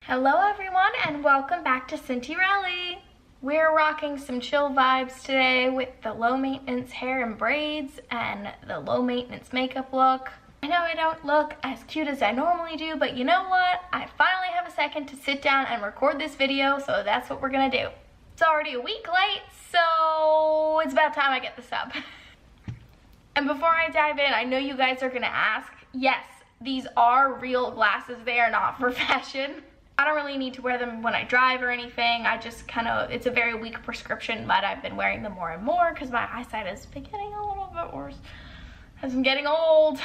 Hello everyone and welcome back to Cinti-Relli. We're rocking some chill vibes today with the low maintenance hair and braids and the low maintenance makeup look. I know I don't look as cute as I normally do, but you know what? I finally have a second to sit down and record this video, so that's what we're gonna do. It's already a week late, so it's about time I get this up. And before I dive in, I know you guys are gonna ask, yes, these are real glasses, they are not for fashion. I don't really need to wear them when I drive or anything. I just it's a very weak prescription, but I've been wearing them more and more because my eyesight has been getting a little bit worse as I'm getting old.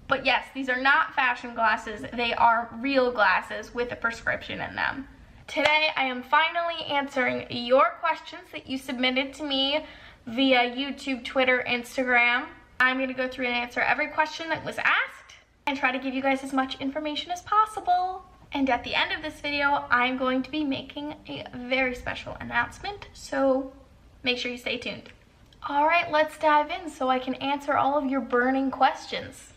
But yes, these are not fashion glasses. They are real glasses with a prescription in them. Today, I am finally answering your questions that you submitted to me via YouTube, Twitter, Instagram. I'm gonna go through and answer every question that was asked and try to give you guys as much information as possible. And at the end of this video, I'm going to be making a very special announcement, so make sure you stay tuned. All right, let's dive in so I can answer all of your burning questions.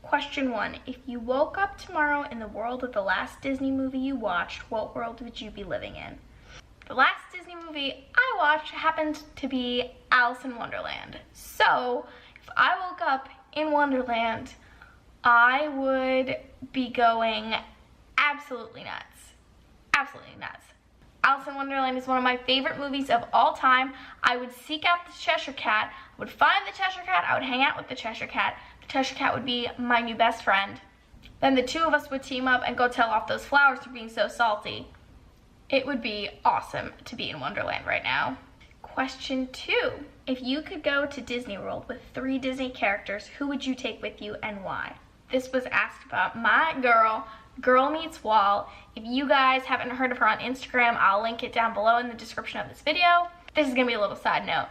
Question 1, if you woke up tomorrow in the world of the last Disney movie you watched, what world would you be living in? The last Disney movie I watched happened to be Alice in Wonderland. So if I woke up in Wonderland, I would be going absolutely nuts. Absolutely nuts. Alice in Wonderland is one of my favorite movies of all time. I would seek out the Cheshire Cat, I would find the Cheshire Cat, I would hang out with the Cheshire Cat. The Cheshire Cat would be my new best friend. Then the two of us would team up and go tell off those flowers for being so salty. It would be awesome to be in Wonderland right now. Question 2, if you could go to Disney World with 3 Disney characters, who would you take with you and why? This was asked about my Girl Meets Wall. If you guys haven't heard of her on Instagram, I'll link it down below in the description of this video. This is gonna be a little side note.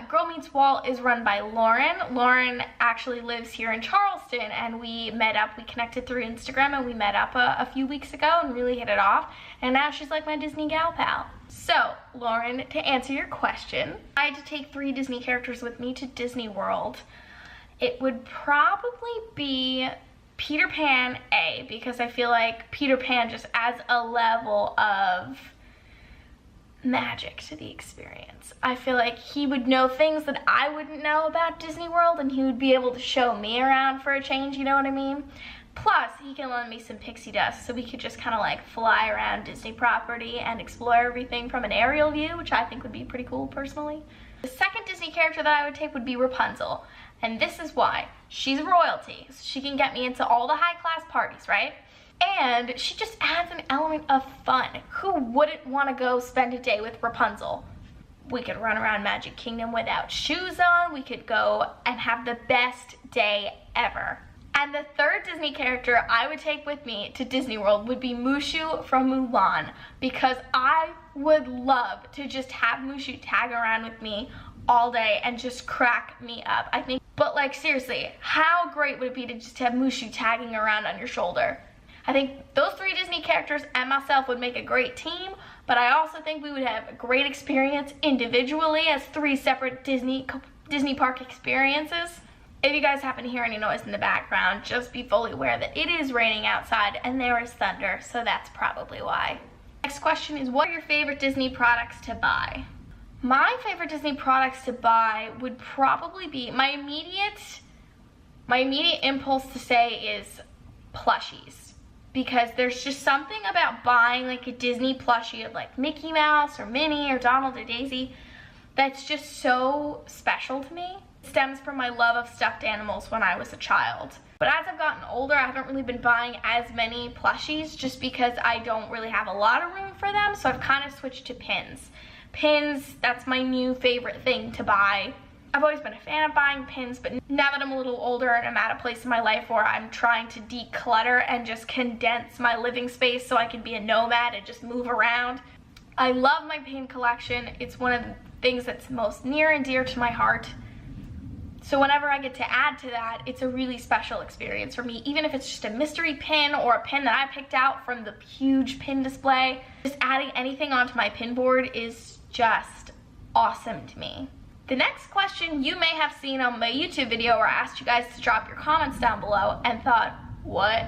Girl Meets Wall is run by Lauren. Lauren actually lives here in Charleston, and we met up, we connected through Instagram, and we met up a few weeks ago and really hit it off. And now she's like my Disney gal pal. So, Lauren, to answer your question, I had to take 3 Disney characters with me to Disney World. It would probably be Peter Pan, because I feel like Peter Pan just adds a level of magic to the experience. I feel like he would know things that I wouldn't know about Disney World, and he would be able to show me around for a change, you know what I mean? Plus, he can lend me some pixie dust so we could just kind of like fly around Disney property and explore everything from an aerial view, which I think would be pretty cool personally. The second Disney character that I would take would be Rapunzel. And this is why. She's royalty, so she can get me into all the high-class parties, right? And she just adds an element of fun. Who wouldn't want to go spend a day with Rapunzel? We could run around Magic Kingdom without shoes on. We could go and have the best day ever. And the third Disney character I would take with me to Disney World would be Mushu from Mulan, because I would love to just have Mushu tag around with me all day and just crack me up. I think, but like seriously, how great would it be to just have Mushu tagging around on your shoulder? I think those 3 Disney characters and myself would make a great team, but I also think we would have a great experience individually as 3 separate Disney park experiences. If you guys happen to hear any noise in the background, just be fully aware that it is raining outside and there is thunder, so that's probably why. Next question is, what are your favorite Disney products to buy? My favorite Disney products to buy would probably be, my immediate impulse to say is plushies. Because there's just something about buying like a Disney plushie of like Mickey Mouse or Minnie or Donald or Daisy that's just so special to me. It stems from my love of stuffed animals when I was a child. But as I've gotten older, I haven't really been buying as many plushies just because I don't really have a lot of room for them, so I've kind of switched to pins. Pins, that's my new favorite thing to buy. I've always been a fan of buying pins, but now that I'm a little older and I'm at a place in my life where I'm trying to declutter and just condense my living space so I can be a nomad and just move around, I love my pin collection. It's one of the things that's most near and dear to my heart. So whenever I get to add to that, it's a really special experience for me. Even if it's just a mystery pin or a pin that I picked out from the huge pin display, just adding anything onto my pin board is just awesome to me. The next question you may have seen on my YouTube video where I asked you guys to drop your comments down below and thought, what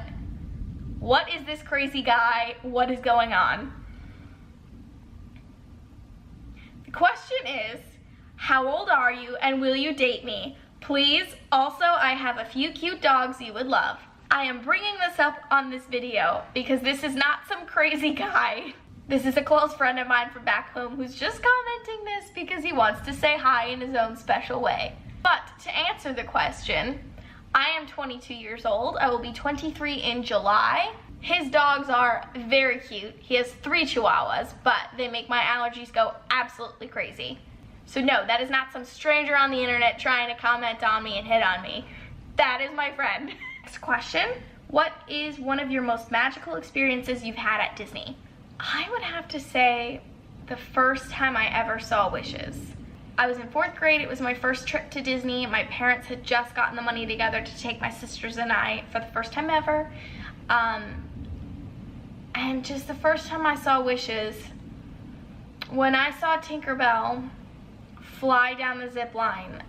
What is this crazy guy? What is going on? The question is, how old are you and will you date me? Please. Also, I have a few cute dogs you would love. I am bringing this up on this video because this is not some crazy guy. This is a close friend of mine from back home who's just commenting this because he wants to say hi in his own special way. But to answer the question, I am 22 years old. I will be 23 in July. His dogs are very cute. He has 3 Chihuahuas, but they make my allergies go absolutely crazy. So no, that is not some stranger on the internet trying to comment on me and hit on me. That is my friend. Next question. What is one of your most magical experiences you've had at Disney? I would have to say the first time I ever saw Wishes. I was in 4th grade. It was my first trip to Disney. My parents had just gotten the money together to take my sisters and I for the first time ever. And just the first time I saw Wishes, when I saw Tinkerbell fly down the zip line,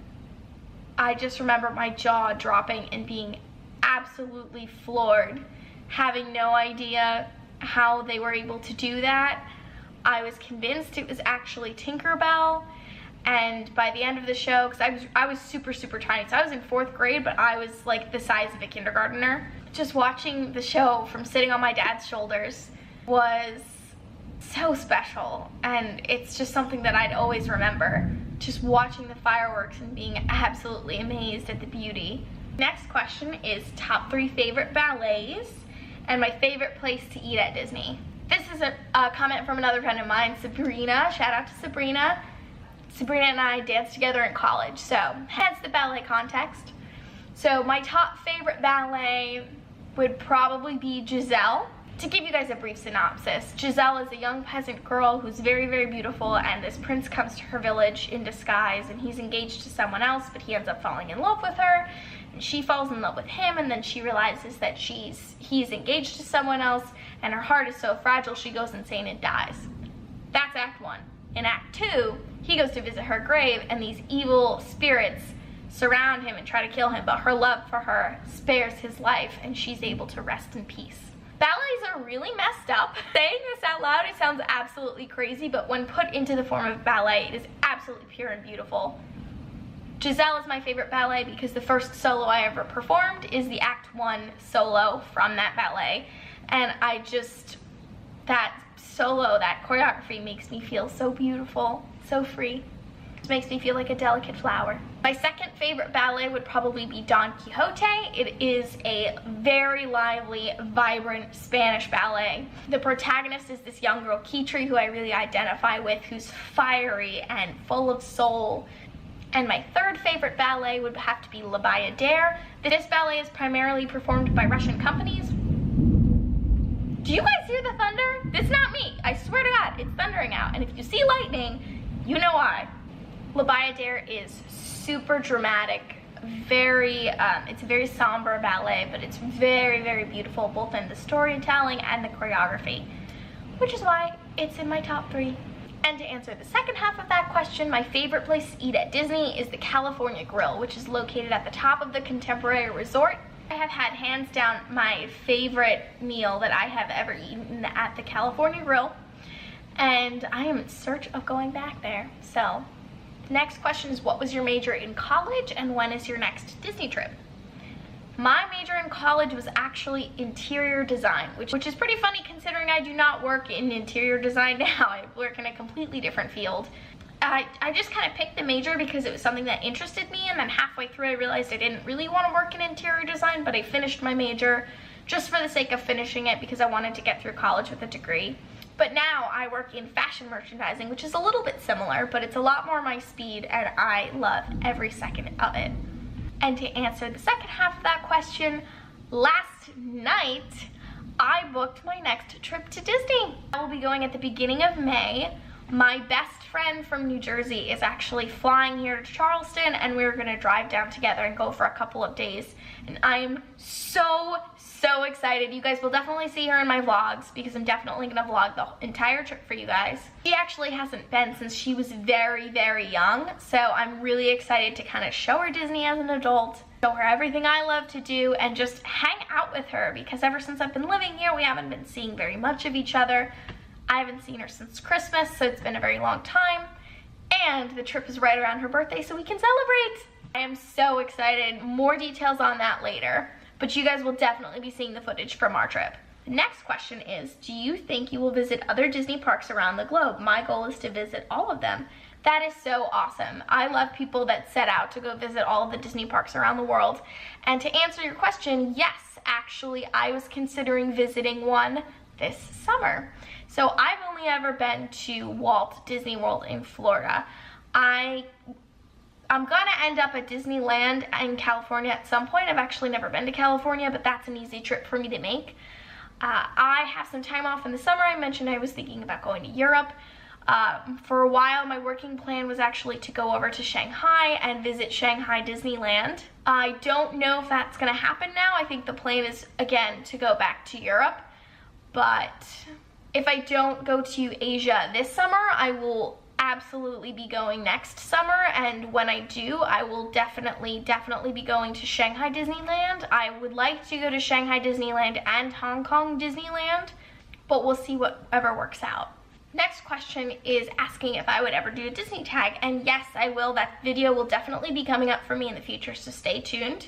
I just remember my jaw dropping and being absolutely floored, having no idea how they were able to do that. I was convinced it was actually Tinkerbell, and by the end of the show, because I was super tiny, so I was in 4th grade, but I was like the size of a kindergartner. Just watching the show from sitting on my dad's shoulders was so special, and it's just something that I'd always remember, just watching the fireworks and being absolutely amazed at the beauty. Next question is top 3 favorite ballets and my favorite place to eat at Disney. This is a comment from another friend of mine, Sabrina. Shout out to Sabrina. Sabrina and I danced together in college, so hence the ballet context. So my top favorite ballet would probably be Giselle. To give you guys a brief synopsis, Giselle is a young peasant girl who's very beautiful, and this prince comes to her village in disguise, and he's engaged to someone else, but he ends up falling in love with her, and she falls in love with him, and then she realizes that he's engaged to someone else, and her heart is so fragile she goes insane and dies. That's Act 1. In Act 2, he goes to visit her grave, and these evil spirits surround him and try to kill him, but her love for her spares his life, and she's able to rest in peace. Ballets are really messed up. Saying this out loud, it sounds absolutely crazy, but when put into the form of ballet, it is absolutely pure and beautiful. Giselle is my favorite ballet because the first solo I ever performed is the Act 1 solo from that ballet, and that solo, that choreography makes me feel so beautiful, so free. It makes me feel like a delicate flower. My second favorite ballet would probably be Don Quixote. It is a very lively, vibrant Spanish ballet. The protagonist is this young girl, Kitri, who I really identify with, who's fiery and full of soul. And my third favorite ballet would have to be La Bayadere. This ballet is primarily performed by Russian companies. Do you guys hear the thunder? It's not me. I swear to God, it's thundering out. And if you see lightning, you know why. La Bayadere is super dramatic, it's a very somber ballet, but it's very beautiful both in the storytelling and the choreography, which is why it's in my top 3. And to answer the second half of that question, my favorite place to eat at Disney is the California Grill, which is located at the top of the Contemporary Resort. I have had hands down my favorite meal that I have ever eaten at the California Grill, and I am in search of going back there. So next question is, what was your major in college and when is your next Disney trip? My major in college was actually interior design, which is pretty funny considering I do not work in interior design now. I work in a completely different field. I just kind of picked the major because it was something that interested me, and then halfway through I realized I didn't really want to work in interior design, but I finished my major just for the sake of finishing it because I wanted to get through college with a degree. But now I work in fashion merchandising, which is a little bit similar, but it's a lot more my speed, and I love every second of it. And to answer the second half of that question, last night I booked my next trip to Disney. I will be going at the beginning of May. My best friend from New Jersey is actually flying here to Charleston, and we're gonna drive down together and go for a couple of days. And I am so excited. You guys will definitely see her in my vlogs because I'm definitely gonna vlog the entire trip for you guys. She actually hasn't been since she was very young, so I'm really excited to kind of show her Disney as an adult show her everything I love to do, and just hang out with her, because ever since I've been living here, we haven't been seeing very much of each other. I haven't seen her since Christmas, so it's been a very long time, and the trip is right around her birthday, so we can celebrate. I am so excited. More details on that later, but you guys will definitely be seeing the footage from our trip. The next question is, do you think you will visit other Disney parks around the globe? My goal is to visit all of them. That is so awesome. I love people that set out to go visit all of the Disney parks around the world. And to answer your question, yes, actually, I was considering visiting one this summer. So I've only ever been to Walt Disney World in Florida. I'm gonna end up at Disneyland in California at some point. I've actually never been to California, but that's an easy trip for me to make. I have some time off in the summer. I mentioned I was thinking about going to Europe. For a while, my working plan was actually to go over to Shanghai and visit Shanghai Disneyland. I don't know if that's gonna happen now. I think the plan is, again, to go back to Europe. But if I don't go to Asia this summer, I will absolutely be going next summer, and when I do, I will definitely be going to Shanghai Disneyland. I would like to go to Shanghai Disneyland and Hong Kong Disneyland, but we'll see whatever works out. Next question is asking if I would ever do a Disney tag, and yes, I will. That video will definitely be coming up for me in the future, so stay tuned.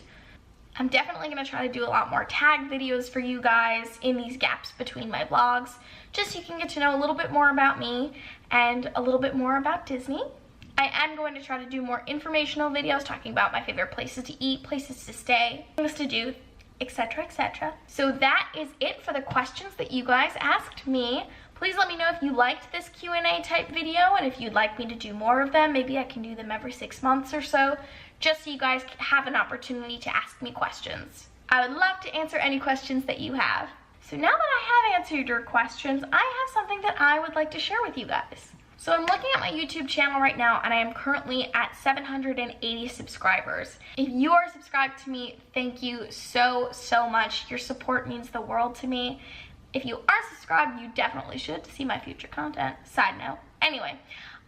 I'm definitely going to try to do a lot more tag videos for you guys in these gaps between my vlogs, just so you can get to know a little bit more about me and a little bit more about Disney. I am going to try to do more informational videos talking about my favorite places to eat, places to stay, things to do, etc, etc. So that is it for the questions that you guys asked me. Please let me know if you liked this Q&A type video, and if you'd like me to do more of them. Maybe I can do them every 6 months or so, just so you guys have an opportunity to ask me questions. I would love to answer any questions that you have. So now that I have answered your questions, I have something that I would like to share with you guys. So I'm looking at my YouTube channel right now, and I am currently at 780 subscribers. If you are subscribed to me, thank you so much. Your support means the world to me. If you are subscribed, you definitely should to see my future content. Side note. Anyway,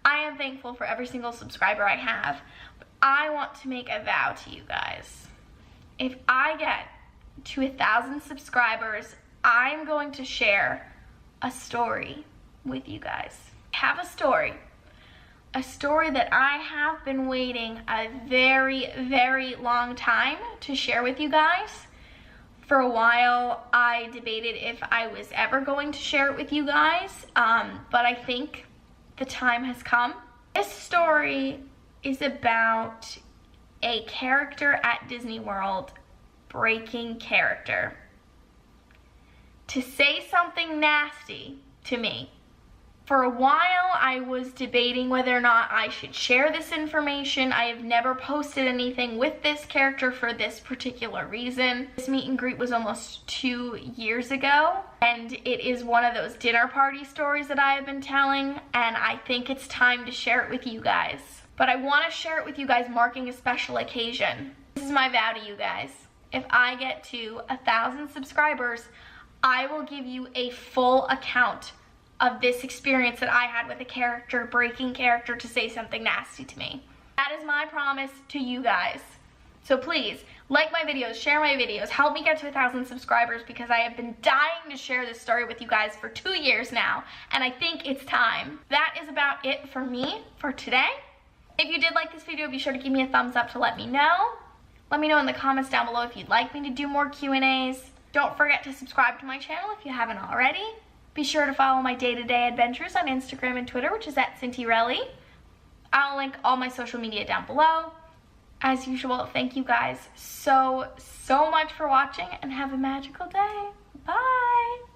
I am thankful for every single subscriber I have. But I want to make a vow to you guys. If I get to 1,000 subscribers, I'm going to share a story with you guys. I have a story that I have been waiting a very long time to share with you guys. For a while, I debated if I was ever going to share it with you guys, but I think the time has come. This story is about a character at Disney World breaking character to say something nasty to me. For a while, I was debating whether or not I should share this information. I have never posted anything with this character for this particular reason. This meet and greet was almost 2 years ago, and it is one of those dinner party stories that I have been telling, and I think it's time to share it with you guys. But I want to share it with you guys marking a special occasion. This is my vow to you guys. If I get to 1,000 subscribers, I will give you a full account of this experience that I had with a character breaking character to say something nasty to me. That is my promise to you guys. So please, like my videos, share my videos, help me get to 1,000 subscribers, because I have been dying to share this story with you guys for 2 years now, and I think it's time. That is about it for me for today. If you did like this video, be sure to give me a thumbs up to let me know. Let me know in the comments down below if you'd like me to do more Q&As. Don't forget to subscribe to my channel if you haven't already. Be sure to follow my day-to-day adventures on Instagram and Twitter, which is at Cintyrelli. I'll link all my social media down below. As usual, thank you guys so much for watching, and have a magical day. Bye!